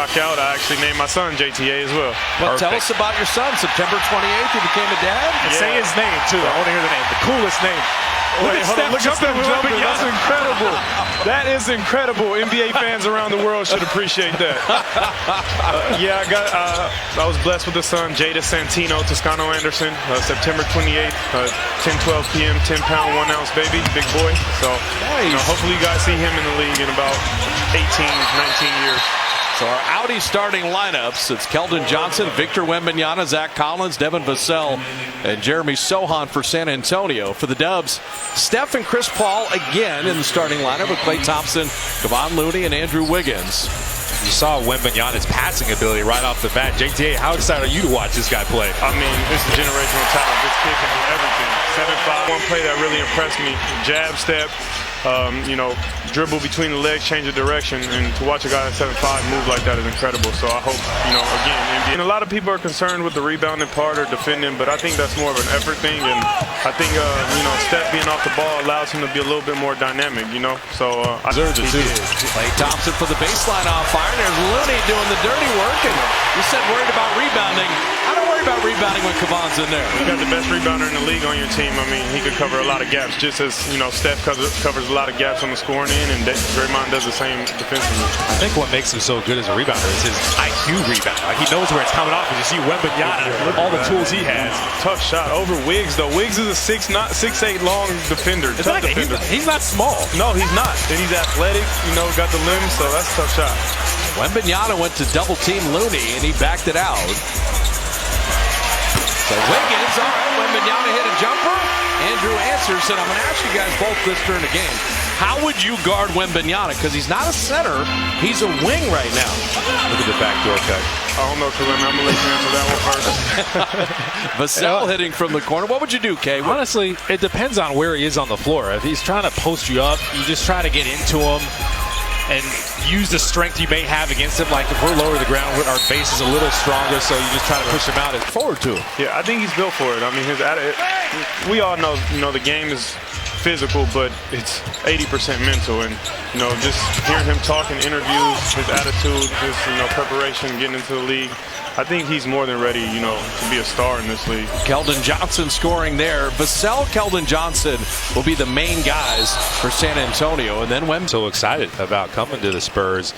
rock out, I actually named my son JTA as well. Well, tell us about your son. September 28th, he became a dad. And say his name, too. I want to hear the name. The coolest name. Look at Steph jumping. That's incredible. That is incredible. NBA fans around the world should appreciate that. I was blessed with a son, Jada Santino Toscano Anderson, September 28th, 10:12 p.m., 10-pound, 1-ounce baby, big boy. So hopefully you guys see him in the league in about 18, 19 years. So our Audi starting lineups, it's Keldon Johnson, Victor Wembanyama, Zach Collins, Devin Vassell, and Jeremy Sohan for San Antonio. For the Dubs, Steph and Chris Paul again in the starting lineup with Klay Thompson, Kevon Looney, and Andrew Wiggins. You saw Wembanyama's passing ability right off the bat. JTA, how excited are you to watch this guy play? I mean, it's a generational talent. This kid can do everything. 7'5". One play that really impressed me, jab step, dribble between the legs, change of direction, and to watch a guy at 7'5" move like that is incredible. So I hope, again, NBA. And a lot of people are concerned with the rebounding part or defending, but I think that's more of an effort thing. And I think, Steph being off the ball allows him to be a little bit more dynamic, So I deserve it too. Klay Thompson for the baseline on fire. There's Looney doing the dirty work, and you said worried about rebounding. I don't worry about rebounding when Kevon's in there. You got the best rebounder in the league on your team. I mean, he could cover a lot of gaps, just as Steph covers a lot of gaps on the scoring end, and Draymond does the same defensively. I think what makes him so good as a rebounder is his IQ rebound. Like, he knows where it's coming off, and you see Wembanyama, all the tools he has. Tough shot over Wiggs, though. Wiggs is a 6'8" long defender. He's not small. No, he's not. And he's athletic, got the limbs, so that's a tough shot. Wembanyama went to double-team Looney, and he backed it out. So Wiggins, all right, Wembanyama hit a jumper. Andrew answers, said, I'm going to ask you guys both this during the game. How would you guard Wembanyama? Because he's not a center. He's a wing right now. Look at the backdoor cut. I don't know, Kalim. I'm going to let you answer that one first. Vassell hitting from the corner. What would you do, Kay? Honestly, it depends on where he is on the floor. If he's trying to post you up, you just try to get into him and use the strength you may have against him. Like if we're lower to the ground, our base is a little stronger, so you just try to push him out and forward to him. Yeah, I think he's built for it. I mean, we all know, the game is physical, but it's 80% mental. And, just hearing him talk in interviews, his attitude, his, preparation, getting into the league, I think he's more than ready, to be a star in this league. Keldon Johnson scoring there. Vassell, Keldon Johnson will be the main guys for San Antonio. And then Wemby. So excited about coming to the Spurs.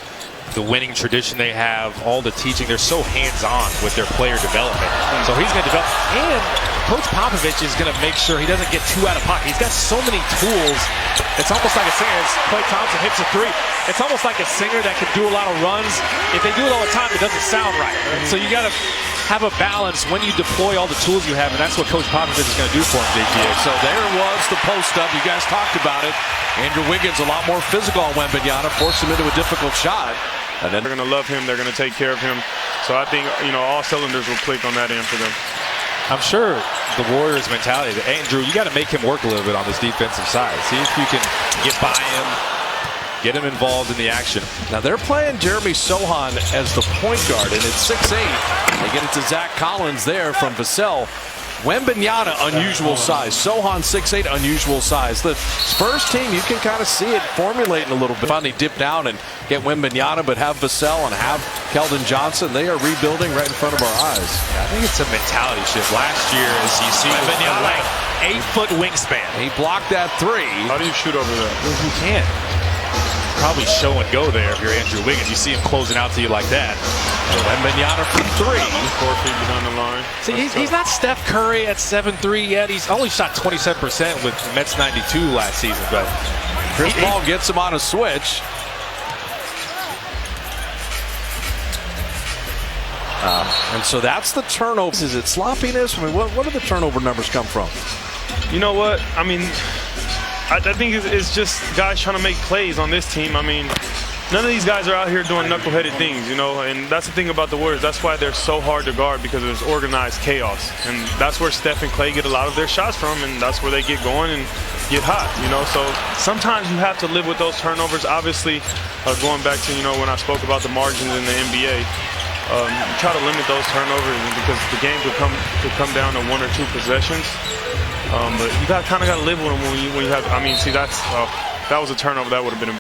The winning tradition they have, all the teaching. They're so hands-on with their player development. So he's going to develop. And Coach Popovich is going to make sure he doesn't get too out of pocket. He's got so many tools. It's almost like a singer. Klay Thompson hits a three. It's almost like a singer that can do a lot of runs. If they do it all the time, it doesn't sound right. So you got to have a balance when you deploy all the tools you have, and that's what Coach Popovich is going to do for him, JTA. So there was the post-up. You guys talked about it. Andrew Wiggins a lot more physical on Wembanyama, forced him into a difficult shot. And then they're going to love him. They're going to take care of him. So I think, all cylinders will click on that end for them. I'm sure the Warriors' mentality that, Andrew, you got to make him work a little bit on this defensive side. See if you can get by him, get him involved in the action. Now they're playing Jeremy Sohan as the point guard, and it's 6'8". They get it to Zach Collins there from Vassell. Wembanyama, unusual size. Sohan, 6'8", unusual size. The Spurs team, you can kind of see it formulating a little bit. Finally dip down and get Wembanyama, but have Vassell and have Keldon Johnson. They are rebuilding right in front of our eyes. I think it's a mentality shift. Last year, as you see, Wembanyama, like 8-foot wingspan. He blocked that three. How do you shoot over that? You can't. Probably show and go there if you're Andrew Wiggins. You see him closing out to you like that. Wembanyama from three. 4 feet behind the line. See, he's not Steph Curry at 7'3" yet. He's only shot 27% with Mets 92 last season. But Chris Paul gets him on a switch. And so that's the turnover. Is it sloppiness? I mean, what do the turnover numbers come from? You know what? I mean, I think it's just guys trying to make plays on this team. I mean, none of these guys are out here doing knuckleheaded things, and that's the thing about the Warriors. That's why they're so hard to guard, because there's organized chaos. And that's where Steph and Klay get a lot of their shots from, and that's where they get going and get hot, So sometimes you have to live with those turnovers. Obviously, going back to, when I spoke about the margins in the NBA, you try to limit those turnovers because the game could come down to 1 or 2 possessions. But you kind of got to live with them when you have. I mean, see, that was a turnover that would have been.